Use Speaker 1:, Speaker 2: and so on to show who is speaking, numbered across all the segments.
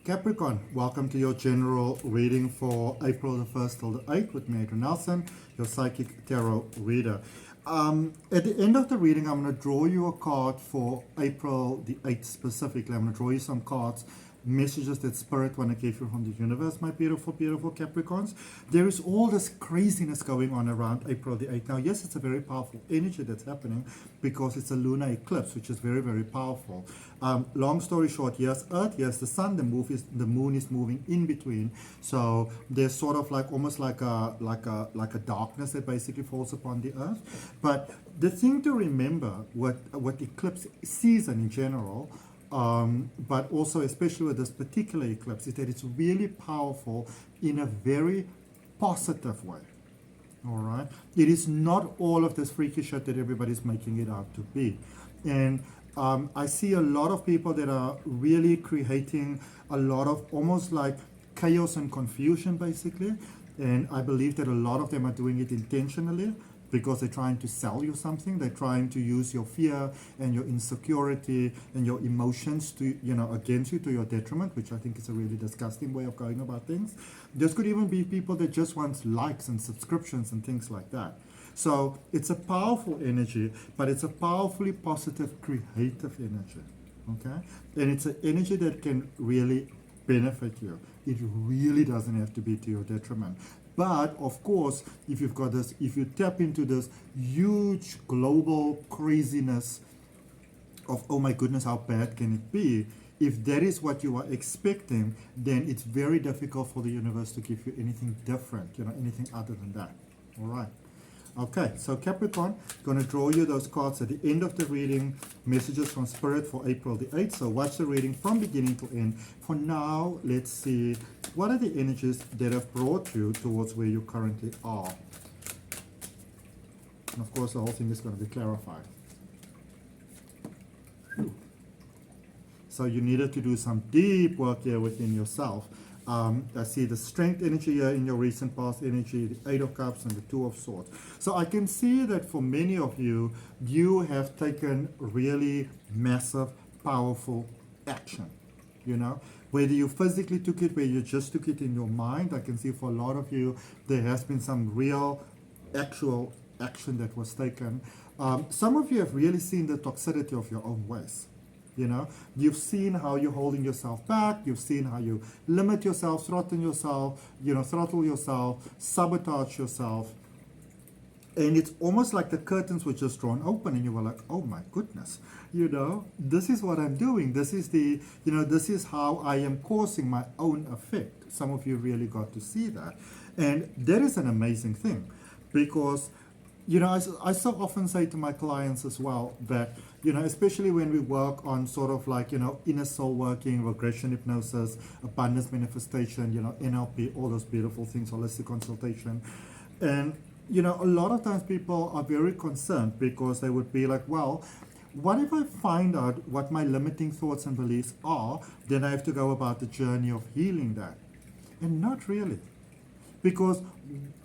Speaker 1: Capricorn, welcome to your general reading for April the 1st till the 8th with me, Adrian Nelson, your psychic tarot reader. At the end of the reading, I'm going to draw you a card for April the 8th specifically. I'm going to draw you some cards, messages that Spirit want to give you from the universe, my beautiful, beautiful Capricorns. There is all this craziness going on around April the 8th. Now, yes, it's a very powerful energy that's happening because it's a lunar eclipse, which is very, very powerful. Long story short, here's Earth, here's the Sun, the moon is moving in between. So there's sort of like almost like a darkness that basically falls upon the Earth. But the thing to remember, what eclipse season in general, but also especially with this particular eclipse, is that it's really powerful in a very positive way. All right, it is not all of this freaky shit that everybody's making it out to be. And I see a lot of people that are really creating a lot of almost like chaos and confusion basically, and I believe that a lot of them are doing it intentionally because they're trying to sell you something. They're trying to use your fear and your insecurity and your emotions to, against you, to your detriment, which I think is a really disgusting way of going about things. There could even be people that just want likes and subscriptions and things like that. So it's a powerful energy, but it's a powerfully positive, creative energy, okay? And it's an energy that can really benefit you. It really doesn't have to be to your detriment. But of course, if you've got this, if you tap into this huge global craziness of, oh my goodness, how bad can it be? If that is what you are expecting, then it's very difficult for the universe to give you anything different, anything other than that. All right. Okay, so Capricorn, going to draw you those cards at the end of the reading, messages from Spirit for April the 8th. So watch the reading from beginning to end. For now, let's see what are the energies that have brought you towards where you currently are. And of course, the whole thing is going to be clarified. Whew. So you needed to do some deep work here within yourself. I see the strength energy here in your recent past energy, the 8 of Cups and the 2 of Swords. So I can see that for many of you, you have taken really massive, powerful action, Whether you physically took it, whether you just took it in your mind, I can see for a lot of you, there has been some real, actual action that was taken. Some of you have really seen the toxicity of your own ways. You've seen how you're holding yourself back. You've seen how you limit yourself, throttle yourself, sabotage yourself. And it's almost like the curtains were just drawn open and you were like, oh my goodness, this is what I'm doing. This is this is how I am causing my own effect. Some of you really got to see that. And that is an amazing thing because I so often say to my clients as well that, especially when we work on sort of like, inner soul working, regression hypnosis, abundance manifestation, NLP, all those beautiful things, holistic consultation. And, a lot of times people are very concerned because they would be like, well, what if I find out what my limiting thoughts and beliefs are, then I have to go about the journey of healing that. And not really. Because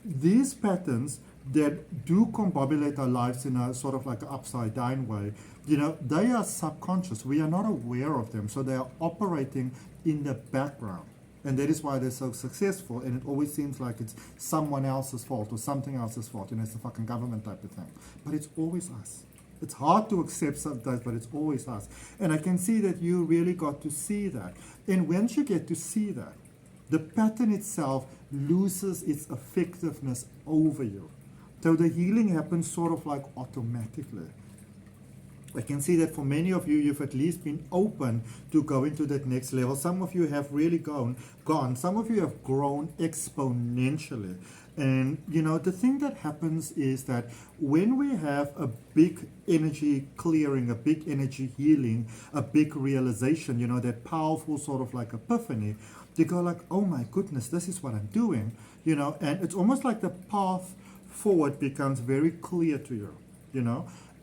Speaker 1: these patterns that do combobulate our lives in a sort of like an upside down way, they are subconscious. We are not aware of them. So they are operating in the background. And that is why they're so successful. And it always seems like it's someone else's fault or something else's fault. It's the fucking government type of thing. But it's always us. It's hard to accept sometimes, but it's always us. And I can see that you really got to see that. And once you get to see that, the pattern itself loses its effectiveness over you. So the healing happens sort of like automatically. I can see that for many of you, you've at least been open to going to that next level. Some of you have really gone. Some of you have grown exponentially. And, the thing that happens is that when we have a big energy clearing, a big energy healing, a big realization, that powerful sort of like epiphany, you go like, oh my goodness, this is what I'm doing, and it's almost like the path forward becomes very clear to you,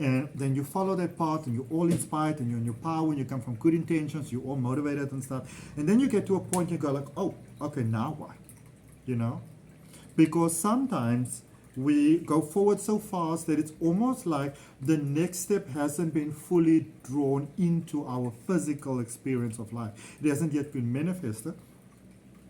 Speaker 1: and then you follow that path and you're all inspired and you're in your power and you come from good intentions, you're all motivated and stuff, and then you get to a point you go like, oh, okay, now what, because sometimes We go forward so fast that it's almost like the next step hasn't been fully drawn into our physical experience of life. It hasn't yet been manifested.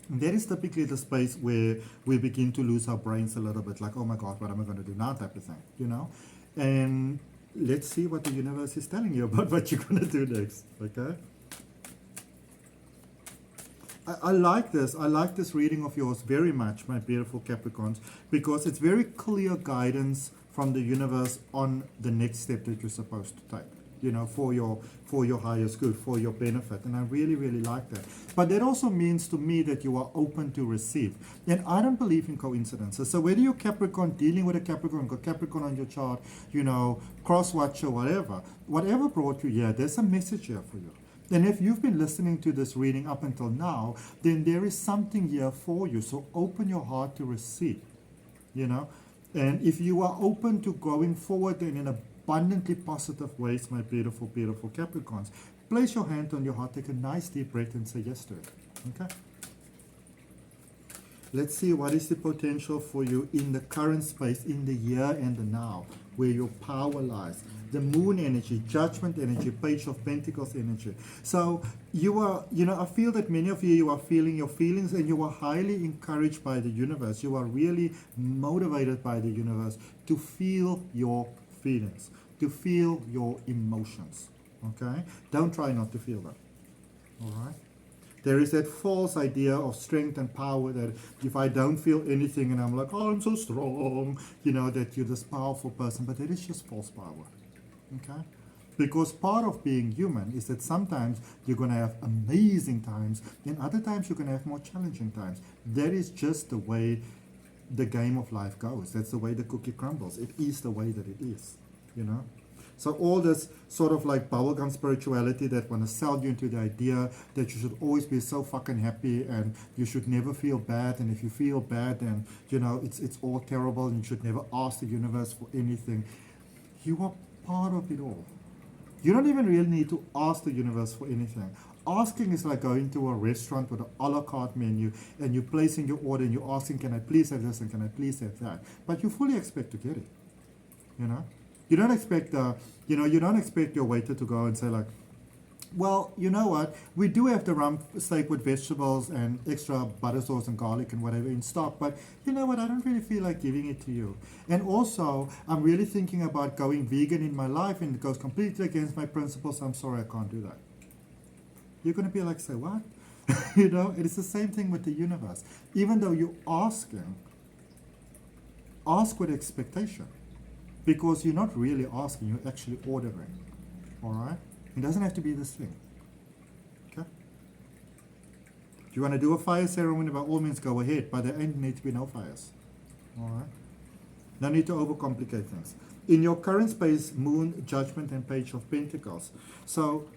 Speaker 1: And that is typically the space where we begin to lose our brains a little bit, like, oh my God, what am I going to do now, type of thing, you know? And let's see what the universe is telling you about what you're going to do next, okay? I like this. I like this reading of yours very much, my beautiful Capricorns, because it's very clear guidance from the universe on the next step that you're supposed to take, you know, for your highest good, for your benefit. And I really, really like that. But that also means to me that you are open to receive. And I don't believe in coincidences. So whether you're Capricorn, dealing with a Capricorn, got Capricorn on your chart, you know, cross-watcher, whatever brought you here, there's a message here for you. And if you've been listening to this reading up until now, then there is something here for you. So open your heart to receive, you know. And if you are open to going forward and in abundantly positive ways, my beautiful, beautiful Capricorns, place your hand on your heart, take a nice deep breath and say yes to it, okay? Let's see what is the potential for you in the current space, in the here and the now, where your power lies. The moon energy, judgment energy, page of pentacles energy. So you are, you know, I feel that many of you are feeling your feelings and you are highly encouraged by the universe. You are really motivated by the universe to feel your feelings, to feel your emotions, okay? Don't try not to feel them, all right? There is that false idea of strength and power that if I don't feel anything and I'm like, oh, I'm so strong, you know, that you're this powerful person, but that is just false power. Okay? Because part of being human is that sometimes you're going to have amazing times and other times you're going to have more challenging times. That is just the way the game of life goes. That's the way the cookie crumbles. It is the way that it is, you know? So all this sort of like bubblegum spirituality that want to sell you into the idea that you should always be so fucking happy and you should never feel bad, and if you feel bad then, you know, it's all terrible and you should never ask the universe for anything. You are part of it all. You don't even really need to ask the universe for anything. Asking is like going to a restaurant with an a la carte menu and you're placing your order and you're asking, can I please have this and can I please have that? But you fully expect to get it, you know? You don't expect, you don't expect your waiter to go and say like, well, you know what, we do have the rump steak with vegetables and extra butter sauce and garlic and whatever in stock, but you know what, I don't really feel like giving it to you. And also, I'm really thinking about going vegan in my life and it goes completely against my principles. I'm sorry, I can't do that. You're going to be like, say what? You know, it is the same thing with the universe. Even though you're asking, ask with expectation. Because you're not really asking, you're actually ordering. All right? It doesn't have to be this thing. Okay? If you want to do a fire ceremony, by all means go ahead, but there ain't need to be no fires. All right? No need to overcomplicate things. In your current space, moon, judgment, and page of pentacles. So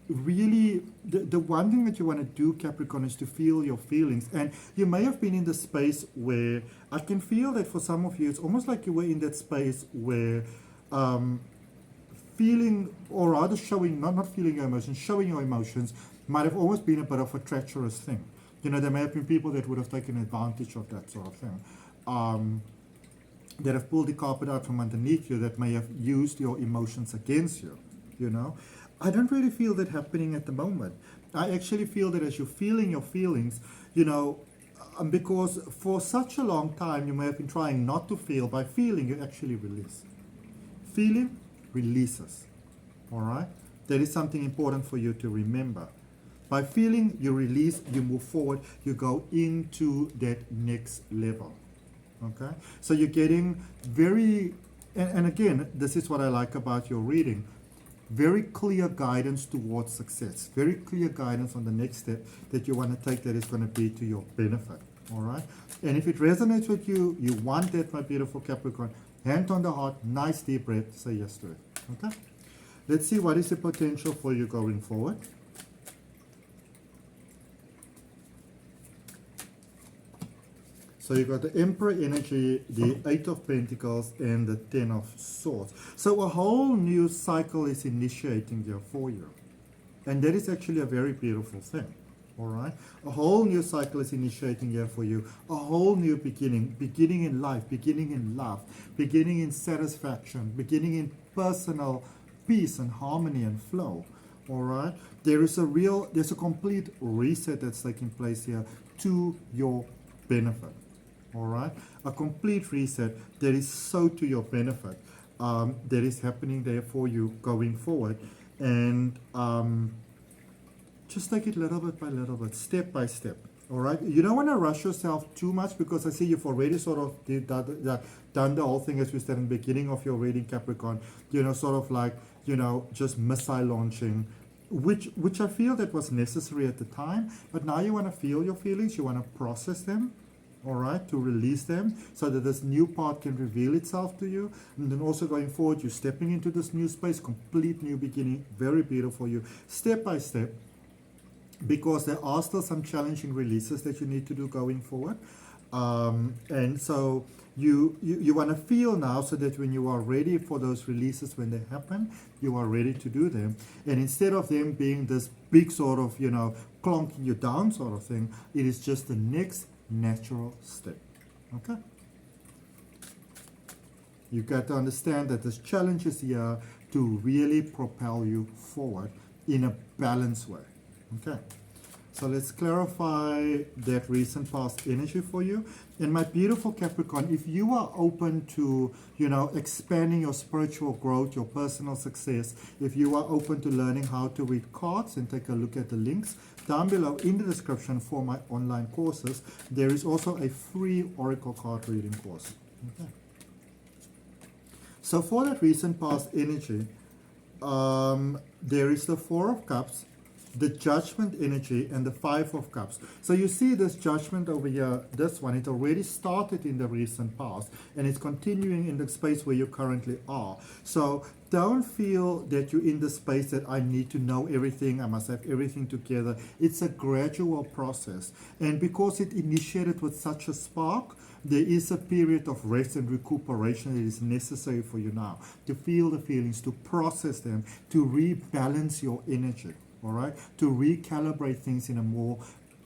Speaker 1: really, the one thing that you want to do, Capricorn, is to feel your feelings. And you may have been in the space where I can feel that for some of you, it's almost like you were in that space where feeling, or rather showing, not feeling your emotions, showing your emotions might have always been a bit of a treacherous thing. You know, there may have been people that would have taken advantage of that sort of thing. That have pulled the carpet out from underneath you, that may have used your emotions against you, you know. I don't really feel that happening at the moment. I actually feel that as you're feeling your feelings, you know, because for such a long time you may have been trying not to feel. By feeling, you actually release. Feeling releases, all right? That is something important for you to remember. By feeling, you release, you move forward, you go into that next level, okay? So you're getting very, and again, this is what I like about your reading, very clear guidance towards success, very clear guidance on the next step that you want to take that is going to be to your benefit, all right? And if it resonates with you, you want that, my beautiful Capricorn, hand on the heart, nice deep breath, say yes to it, okay? Let's see what is the potential for you going forward. So you got the Emperor energy, the Eight of Pentacles, and the Ten of Swords. So a whole new cycle is initiating here for you. And that is actually a very beautiful thing. All right, a whole new cycle is initiating here for you. A whole new beginning, beginning in life, beginning in love, beginning in satisfaction, beginning in personal peace and harmony and flow. All right, there's a complete reset that's taking place here to your benefit. All right, a complete reset that is so to your benefit, that is happening there for you going forward. And just take it little bit by little bit, step by step. All right, you don't want to rush yourself too much, because I see you've already sort of done the whole thing, as we said in the beginning of your reading, Capricorn. Sort of like, just missile launching, which I feel that was necessary at the time. But now you want to feel your feelings, you want to process them, all right, to release them, so that this new part can reveal itself to you. And then also going forward, you're stepping into this new space, complete new beginning, very beautiful for you, step by step, because there are still some challenging releases that you need to do going forward. And so you want to feel now, so that when you are ready for those releases, when they happen, you are ready to do them. And instead of them being this big sort of, clonking you down sort of thing, it is just the next natural step. Okay? You got to understand that this challenge is here to really propel you forward in a balanced way. Okay, so let's clarify that recent past energy for you. And my beautiful Capricorn, if you are open to, expanding your spiritual growth, your personal success, if you are open to learning how to read cards, and take a look at the links down below in the description for my online courses, there is also a free Oracle card reading course. Okay. So for that recent past energy, there is the Four of Cups, the Judgment energy, and the Five of Cups. So you see this Judgment over here, this one, it already started in the recent past, and it's continuing in the space where you currently are. So don't feel that you're in the space that I need to know everything, I must have everything together. It's a gradual process. And because it initiated with such a spark, there is a period of rest and recuperation that is necessary for you now, to feel the feelings, to process them, to rebalance your energy. All right, to recalibrate things in a more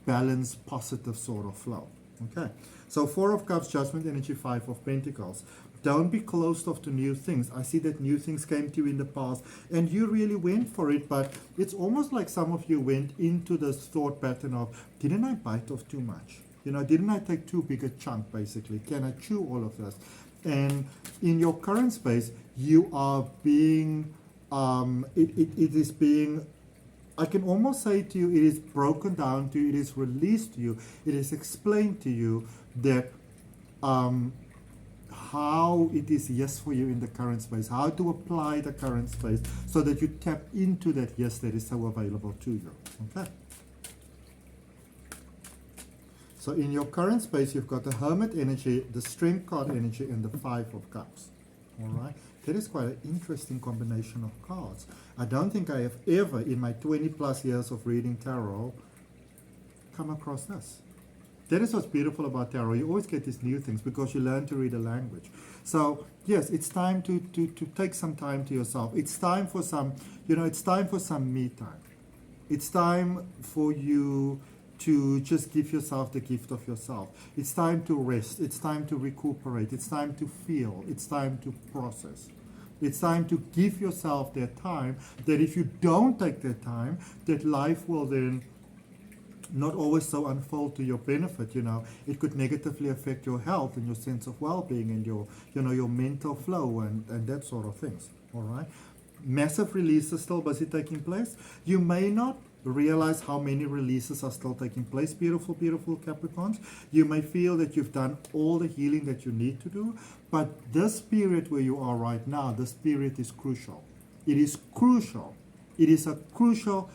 Speaker 1: balanced, positive sort of flow. Okay, so Four of Cups, Judgment energy, Five of Pentacles. Don't be closed off to new things. I see that new things came to you in the past, and you really went for it, but it's almost like some of you went into this thought pattern of, didn't I bite off too much? Didn't I take too big a chunk, basically? Can I chew all of this? And in your current space, you are being, it is being, I can almost say to you, it is broken down to you, it is released to you, it is explained to you that how it is yes for you in the current space, how to apply the current space, so that you tap into that yes that is so available to you. Okay. So in your current space, you've got the Hermit energy, the Strength card energy, and the Five of Cups. All right. That is quite an interesting combination of cards. I don't think I have ever, in my 20 plus years of reading tarot, come across this. That is what's beautiful about tarot. You always get these new things because you learn to read a language. So yes, it's time to take some time to yourself. It's time for some, it's time for some me time. It's time for you to just give yourself the gift of yourself. It's time to rest. It's time to recuperate. It's time to feel. It's time to process. It's time to give yourself that time, that if you don't take that time, that life will then not always so unfold to your benefit. It could negatively affect your health and your sense of well-being and your mental flow and that sort of things. All right. Massive releases still busy taking place. You may not realize how many releases are still taking place, beautiful, beautiful Capricorns. You may feel that you've done all the healing that you need to do, but this period where you are right now, this period is crucial. It is crucial. It is a crucial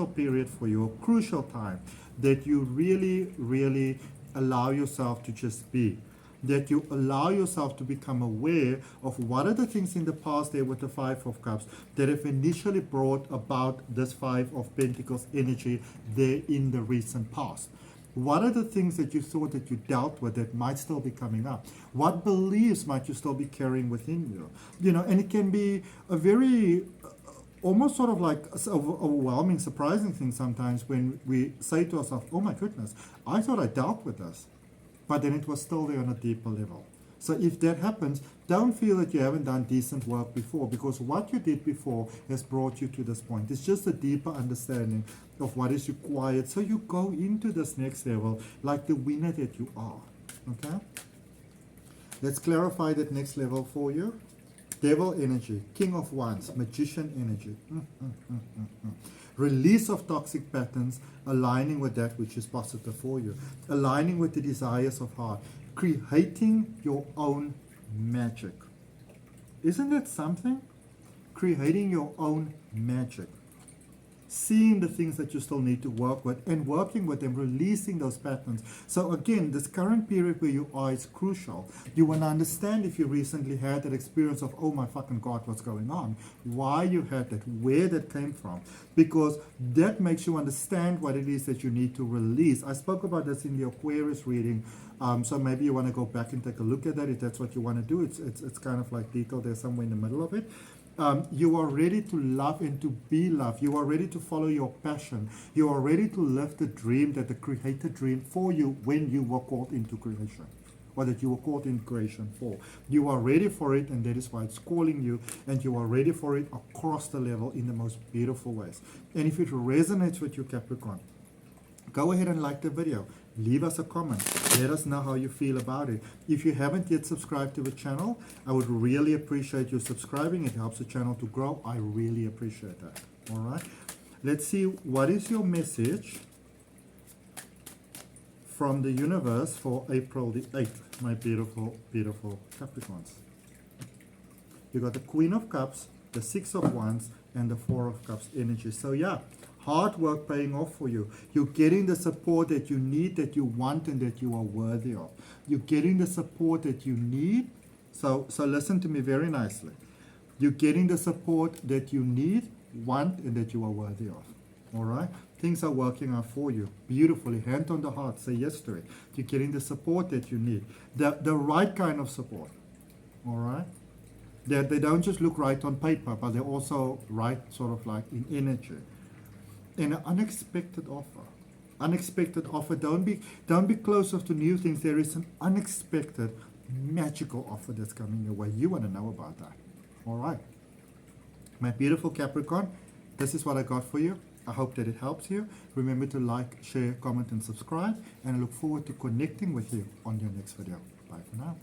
Speaker 1: period for you, a crucial time, that you really, really allow yourself to just be. That you allow yourself to become aware of what are the things in the past there with the Five of Cups that have initially brought about this Five of Pentacles energy there in the recent past. What are the things that you thought that you dealt with that might still be coming up? What beliefs might you still be carrying within you? And it can be a very almost sort of like overwhelming, surprising thing sometimes when we say to ourselves, oh my goodness, I thought I dealt with this, but then it was still there on a deeper level. So if that happens, don't feel that you haven't done decent work before, because what you did before has brought you to this point. It's just a deeper understanding of what is required, so you go into this next level like the winner that you are. Okay? Let's clarify that next level for you. Devil energy, King of Wands, Magician energy. Release of toxic patterns, aligning with that which is positive for you. Aligning with the desires of heart. Creating your own magic. Isn't that something? Creating your own magic. Seeing the things that you still need to work with and working with them, releasing those patterns. So again, this current period where you are is crucial. You want to understand if you recently had that experience of, oh my fucking God, what's going on? Why you had that, where that came from. Because that makes you understand what it is that you need to release. I spoke about this in the Aquarius reading, so maybe you want to go back and take a look at that if that's what you want to do. It's kind of like detailed there somewhere in the middle of it. You are ready to love and to be loved. You are ready to follow your passion. You are ready to live the dream that the Creator dreamed for you when you were called into creation, or that you were called in creation for. You are ready for it, and that is why it's calling you, and you are ready for it across the level in the most beautiful ways. And if it resonates with you, Capricorn, go ahead and like the video. Leave us a comment. Let us know how you feel about it. If you haven't yet subscribed to the channel, I would really appreciate you subscribing. It helps the channel to grow. I really appreciate that. All right. Let's see, what is your message from the universe for April the 8th, my beautiful, beautiful Capricorns? You got the Queen of Cups, the Six of Wands, and the Four of Cups energy. So yeah, hard work paying off for you. You're getting the support that you need, that you want, and that you are worthy of. You're getting the support that you need. So listen to me very nicely. You're getting the support that you need, want, and that you are worthy of. All right? Things are working out for you beautifully. Hand on the heart. Say yes to it. You're getting the support that you need. The right kind of support. All right? They don't just look right on paper, but they're also right sort of like in energy. And an unexpected offer. Unexpected offer. Don't be closed off to new things. There is an unexpected, magical offer that's coming your way. You want to know about that. All right. My beautiful Capricorn, this is what I got for you. I hope that it helps you. Remember to like, share, comment, and subscribe. And I look forward to connecting with you on your next video. Bye for now.